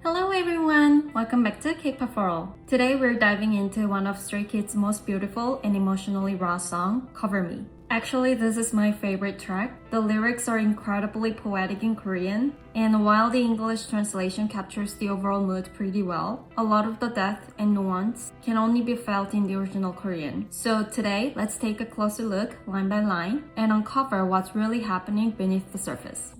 Hello everyone! Welcome back to K-pop for All. Today we're diving into one of Stray Kids' most beautiful and emotionally raw song, Cover Me. Actually, this is my favorite track. The lyrics are incredibly poetic in Korean, and while the English translation captures the overall mood pretty well, a lot of the depth and nuance can only be felt in the original Korean. So today, let's take a closer look, line by line, and uncover what's really happening beneath the surface.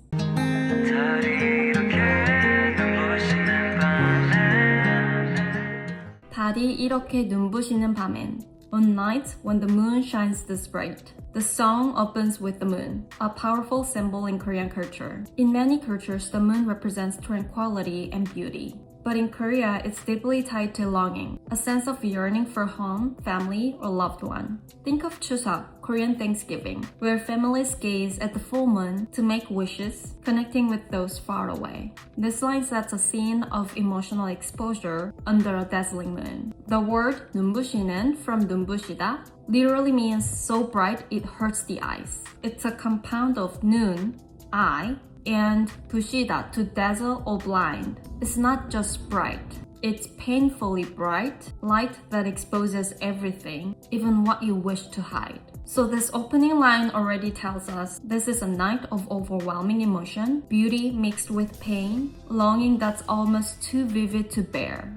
달이 이렇게 눈부시는 밤엔 On nights when the moon shines this bright. The song opens with the moon, a powerful symbol in Korean culture. In many cultures, the moon represents tranquility and beauty. But in Korea, it's deeply tied to longing, a sense of yearning for home, family, or loved one. Think of Chuseok, Korean Thanksgiving, where families gaze at the full moon to make wishes, connecting with those far away. This line sets a scene of emotional exposure under a dazzling moon. The word 눈부시는 from 눈부시다 literally means so bright it hurts the eyes. It's a compound of 눈, eye, and 부시다, to dazzle or blind. It's not just bright. It's painfully bright, light that exposes everything, even what you wish to hide. So this opening line already tells us this is a night of overwhelming emotion, beauty mixed with pain, longing that's almost too vivid to bear.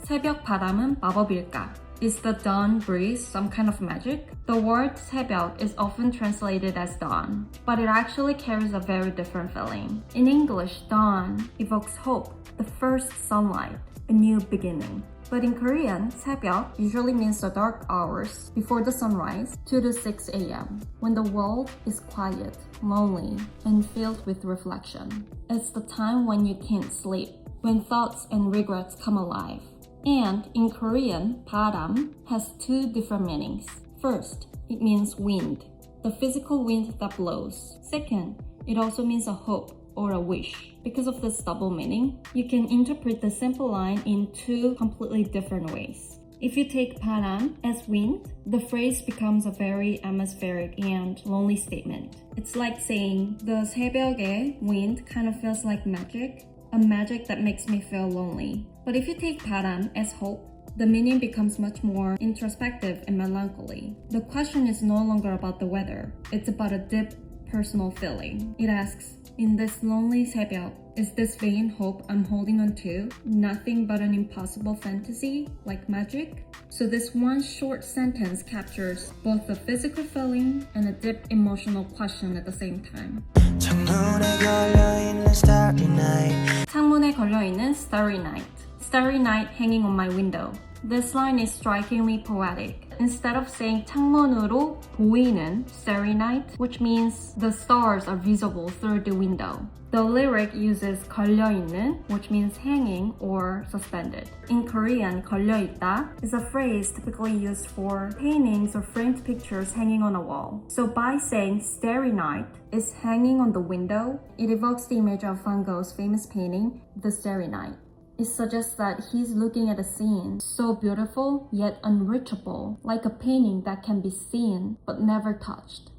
새벽 바람은 마법일까? Is the dawn breeze some kind of magic? The word 새벽 is often translated as dawn, but it actually carries a very different feeling. In English, dawn evokes hope, the first sunlight, a new beginning. But in Korean, 새벽 usually means the dark hours before the sunrise, 2 to 6 a.m., when the world is quiet, lonely, and filled with reflection. It's the time when you can't sleep, when thoughts and regrets come alive. And in Korean, 바람 has two different meanings. First, it means wind, the physical wind that blows. Second, it also means a hope or a wish. Because of this double meaning, you can interpret the simple line in two completely different ways. If you take 바람 as wind, the phrase becomes a very atmospheric and lonely statement. It's like saying, the 새벽의 wind kind of feels like magic, a magic that makes me feel lonely. But if you take 바람 as hope, the meaning becomes much more introspective and melancholy. The question is no longer about the weather, it's about a deep personal feeling. It asks, in this lonely 새벽, is this vain hope I'm holding on to nothing but an impossible fantasy, like magic? So this one short sentence captures both the physical feeling and a deep emotional question at the same time. 창문에 걸려있는 starry night. 창문에 걸려있는 starry night. Starry night hanging on my window. This line is strikingly poetic. Instead of saying 창문으로 보이는 starry night, which means the stars are visible through the window, the lyric uses 걸려있는, which means hanging or suspended. In Korean, 걸려있다 is a phrase typically used for paintings or framed pictures hanging on a wall. So by saying starry night is hanging on the window, it evokes the image of Van Gogh's famous painting, The Starry Night. It suggests that he's looking at a scene so beautiful yet unreachable, like a painting that can be seen but never touched.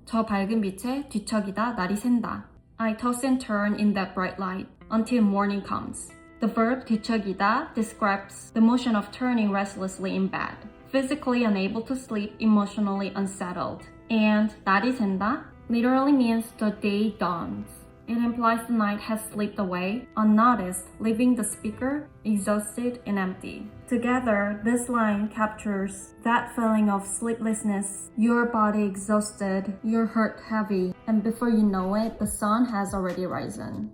저 밝은 빛에 뒤척이다 날이 샌다. I toss and turn in that bright light until morning comes. The verb 뒤척이다 describes the motion of turning restlessly in bed, physically unable to sleep, emotionally unsettled. And 날이 샌다 literally means the day dawns. It implies the night has slipped away, unnoticed, leaving the speaker exhausted and empty. Together, this line captures that feeling of sleeplessness, your body exhausted, your heart heavy, and before you know it, the sun has already risen.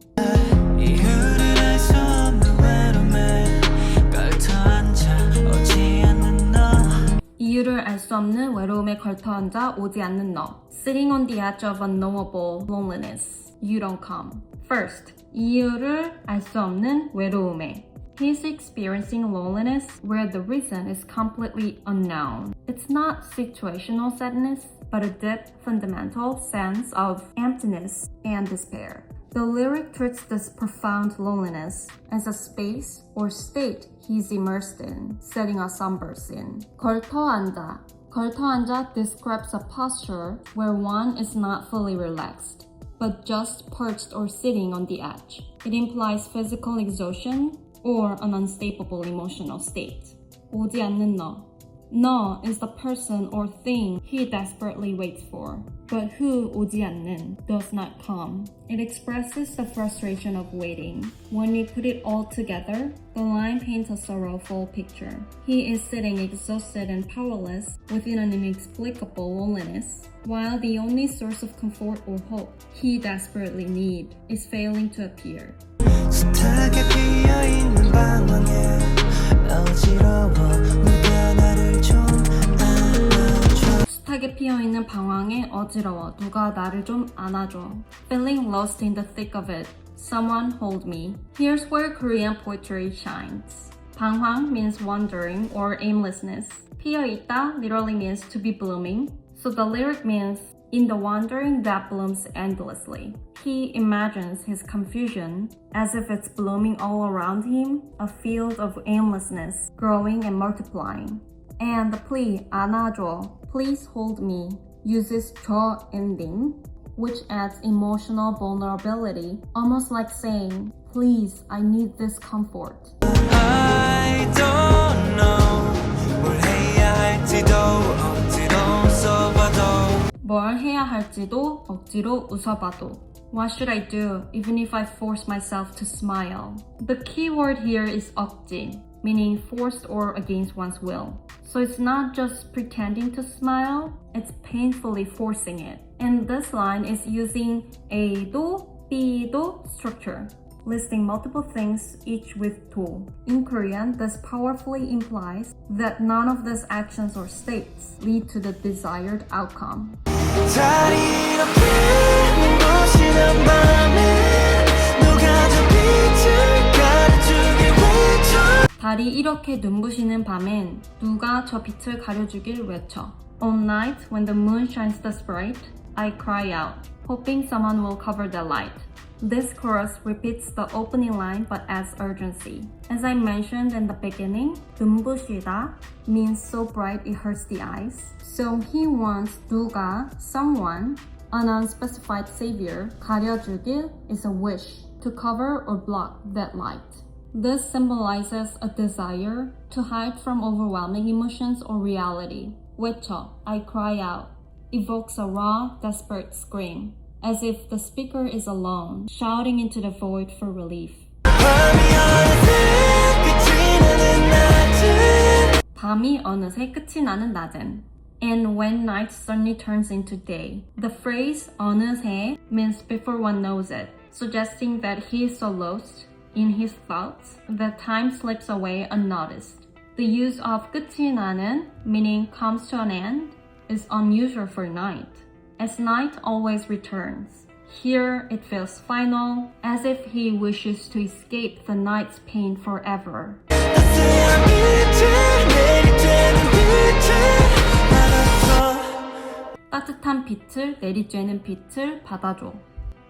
이유를 알 수 없는 외로움에 걸터앉아 오지 않는 너. Sitting on the edge of unknowable loneliness. You don't come. First, 이유를 알 수 없는 외로움에. He's experiencing loneliness where the reason is completely unknown. It's not situational sadness, but a deep, fundamental sense of emptiness and despair. The lyric treats this profound loneliness as a space or state he's immersed in, setting a somber scene. 걸터앉아. 걸터앉아 describes a posture where one is not fully relaxed, but just perched or sitting on the edge. It implies physical exhaustion or an unstable emotional state. 오지 않는 너. 너 is the person or thing he desperately waits for, but who 오지 않는 does not come. It expresses the frustration of waiting. When we put it all together, the line paints a sorrowful picture. He is sitting exhausted and powerless within an inexplicable loneliness, while the only source of comfort or hope he desperately needs is failing to appear. 숱하게 피어있는 방황에 어지러워 누가 나를 좀 안아줘 숱하게 피어있는 방황에 어지러워 누가 나를 좀 안아줘. Feeling lost in the thick of it. Someone hold me. Here's where Korean poetry shines. 방황 means wandering or aimlessness. 피어있다 literally means to be blooming. So the lyric means in the wandering that blooms endlessly. He imagines his confusion as if it's blooming all around him, a field of aimlessness, growing and multiplying. And the plea, 안아줘, please hold me, uses 줘 ending, which adds emotional vulnerability, almost like saying, please, I need this comfort. I don't know 뭘 해야 할지도 억지로 써봐도 뭘 해야 할지도 억지로 웃어봐도. What should I do even if I force myself to smile? The key word here is 억지, meaning forced or against one's will. So it's not just pretending to smile, it's painfully forcing it. And this line is using A도, B도 structure, listing multiple things, each with 도. In Korean, this powerfully implies that none of these actions or states lead to the desired outcome. 달이 이렇게 눈부시는 밤에 누가 저 빛을 가려주길 외쳐 달이 이렇게 눈부시는 밤엔 누가 저 빛을 가려주길 외쳐. On night when the moon shines thus bright, I cry out, hoping someone will cover the light. This chorus repeats the opening line but adds urgency. As I mentioned in the beginning, 눈부시다 means so bright it hurts the eyes. So he wants 누가, someone, an unspecified savior, 가려주길 is a wish to cover or block that light. This symbolizes a desire to hide from overwhelming emotions or reality. 외쳐, I cry out, evokes a raw, desperate scream, as if the speaker is alone, shouting into the void for relief. 밤이 어느새 끝이 나는 낮엔. And when night suddenly turns into day. The phrase 어느새 means before one knows it, suggesting that he is so lost in his thoughts that time slips away unnoticed. The use of 끝이 나는, meaning comes to an end, is unusual for night, as night always returns. Here it feels final, as if he wishes to escape the night's pain forever. 따뜻한 빛을 내리쬐는 빛을 받아줘.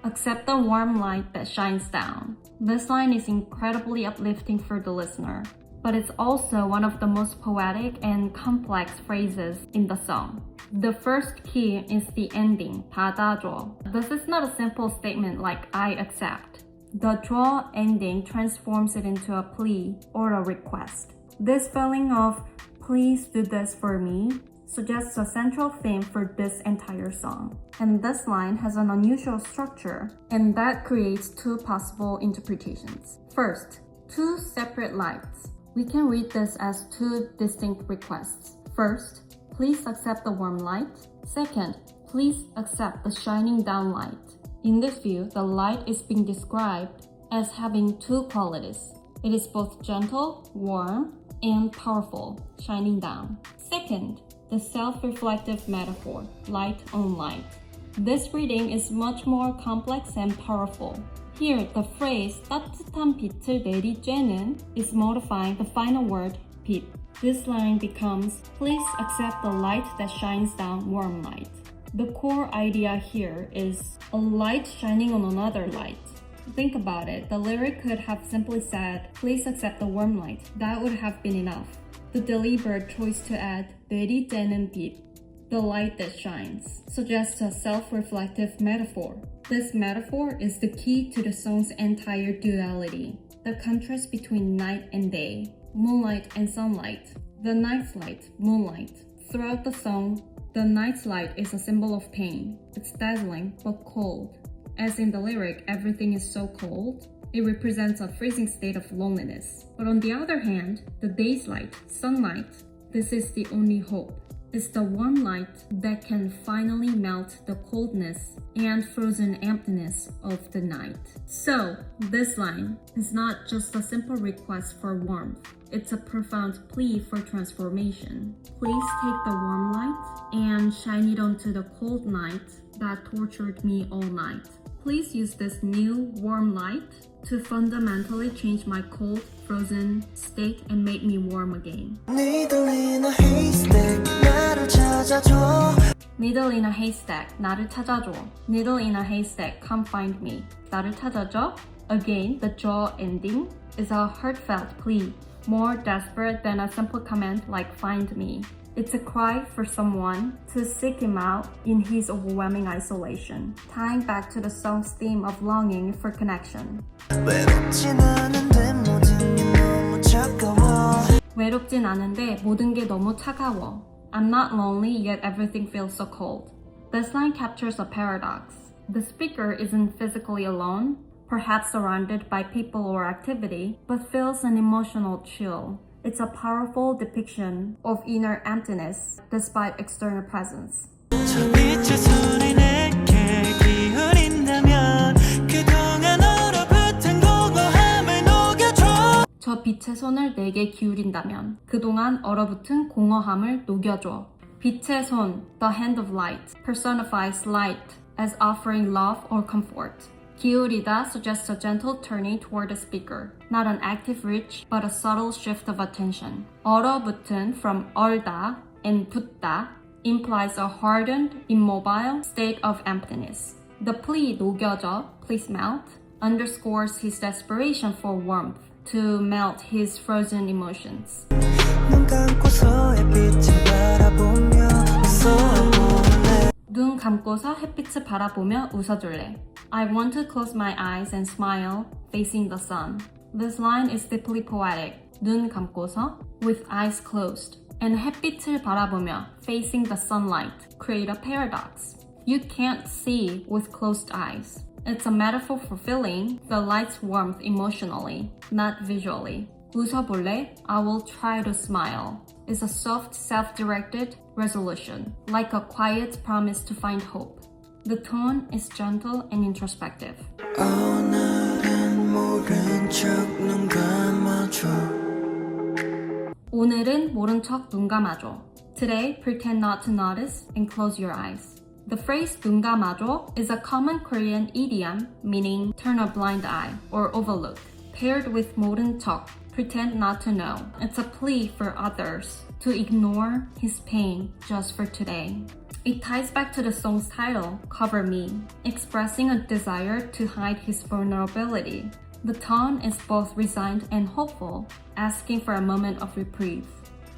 Accept the warm light that shines down. This line is incredibly uplifting for the listener, but it's also one of the most poetic and complex phrases in the song. The first key is the ending, 받아줘. This is not a simple statement like I accept. The 줘 ending transforms it into a plea or a request. This feeling of please do this for me suggests a central theme for this entire song. And this line has an unusual structure, and that creates two possible interpretations. First, two separate lights. We can read this as two distinct requests. First, please accept the warm light. Second, please accept the shining down light. In this view, the light is being described as having two qualities. It is both gentle, warm, and powerful, shining down. Second, the self-reflective metaphor, light on light. This reading is much more complex and powerful. Here, the phrase 따뜻한 빛을 내리쬐는 is modifying the final word 빛. This line becomes, please accept the light that shines down warm light. The core idea here is a light shining on another light. Think about it, the lyric could have simply said, please accept the warm light. That would have been enough. The deliberate choice to add 내리쬐는 빛, the light that shines, suggests a self-reflective metaphor. This metaphor is the key to the song's entire duality, the contrast between night and day, moonlight and sunlight, the night's light, moonlight. Throughout the song, the night's light is a symbol of pain. It's dazzling but cold. As in the lyric, everything is so cold, it represents a freezing state of loneliness. But on the other hand, the day's light, sunlight, this is the only hope. It's the one light that can finally melt the coldness and frozen emptiness of the night. So, this line is not just a simple request for warmth. It's a profound plea for transformation. Please take the warm light and shine it onto the cold night that tortured me all night. Please use this new warm light to fundamentally change my cold, frozen state and make me warm again. Needle in a haystack 나를 찾아줘. Needle in a haystack, 나를 찾아줘. Needle in a haystack, come find me. 나를 찾아줘. Again, the jaw ending is a heartfelt plea, more desperate than a simple command like find me. It's a cry for someone to seek him out in his overwhelming isolation, tying back to the song's theme of longing for connection. 외롭진 않은데 모든 게 너무 차가워. 외롭진 않은데 모든 게 너무 차가워. I'm not lonely, yet everything feels so cold. This line captures a paradox. The speaker isn't physically alone, perhaps surrounded by people or activity, but feels an emotional chill. It's a powerful depiction of inner emptiness despite external presence. 저 빛의 손이 내게 기울인다면 그동안 얼어붙은 공허함을 녹여줘. 저 빛의 손을 내게 기울인다면 그동안 얼어붙은 공허함을 녹여줘. 빛의 손, the hand of light, personifies light as offering love or comfort. 기울이다 suggests a gentle turning toward the speaker, not an active reach, but a subtle shift of attention. 얼어붙은 from 얼다 and 붙다 implies a hardened, immobile state of emptiness. The plea 녹여줘, please melt, underscores his desperation for warmth, to melt his frozen emotions. 눈 감고서 햇빛을 바라보며 웃어볼래. 눈 감고서 햇빛을 바라보며 웃어줄래. I want to close my eyes and smile, facing the sun. This line is deeply poetic. 눈 감고서, with eyes closed, and 햇빛을 바라보며, facing the sunlight, create a paradox. You can't see with closed eyes. It's a metaphor for feeling the light's warmth emotionally, not visually. 웃어볼래? I will try to smile. It's a soft, self-directed resolution, like a quiet promise to find hope. The tone is gentle and introspective. 오늘은 모른 척 눈 감아줘. 오늘은 모른 척 눈 감아줘. Today, pretend not to notice and close your eyes. The phrase 눈 감아줘 is a common Korean idiom meaning turn a blind eye or overlook. Paired with 모른 척, pretend not to know. It's a plea for others to ignore his pain just for today. It ties back to the song's title, Cover Me, expressing a desire to hide his vulnerability. The tone is both resigned and hopeful, asking for a moment of reprieve.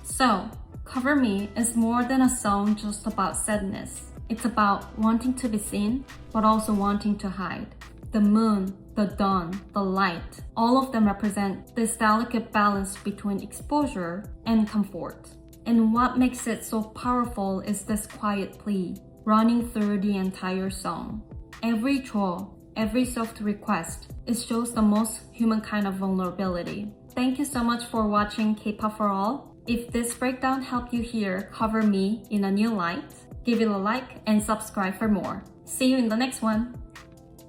So, Cover Me is more than a song just about sadness. It's about wanting to be seen, but also wanting to hide. The moon, the dawn, the light, all of them represent this delicate balance between exposure and comfort. And what makes it so powerful is this quiet plea, running through the entire song. Every chore, every soft request, it shows the most human kind of vulnerability. Thank you so much for watching K-pop for All. If this breakdown helped you hear Cover Me in a new light, give it a like and subscribe for more. See you in the next one.